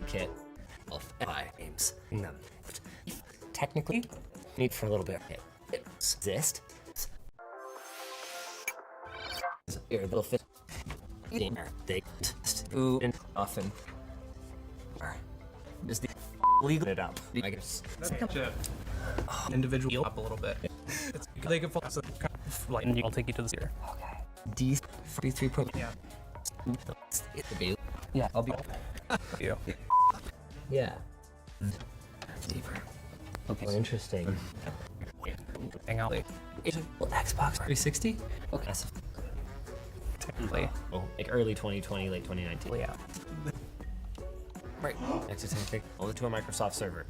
kit of games. Technically, need for a little bit. It exists. Here, little fit. They food and often just the legal it up. I guess Individual up a little bit. They can fall like, and I'll take you to the zero. Okay. D43. Yeah. Yeah, I'll be. You. Yeah. Deeper. Okay. Well, interesting. Hang out. Xbox 360? Okay. Technically. Oh, like early 2020, late 2019. Yeah. Right. Next to something. Over to a Microsoft server.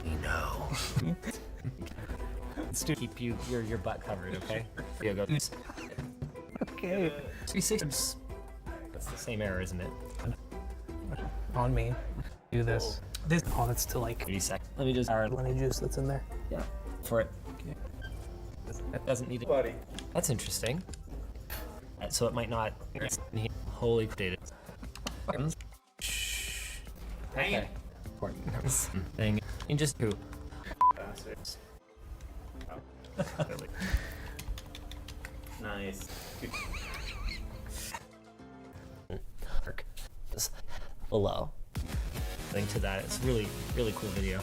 We know. Let's keep your butt covered, okay? Yeah, go. Okay. 360. That's the same error, isn't it? On me. Do this. Oh, that's to like 30 seconds. Let me just. lemon juice that's in there. Yeah. For it. It doesn't need it. Buddy. That's interesting. So it might not. Holy data. Okay. Thing. You just who? Bastards. Nice. Below. Link to that. It's really cool video.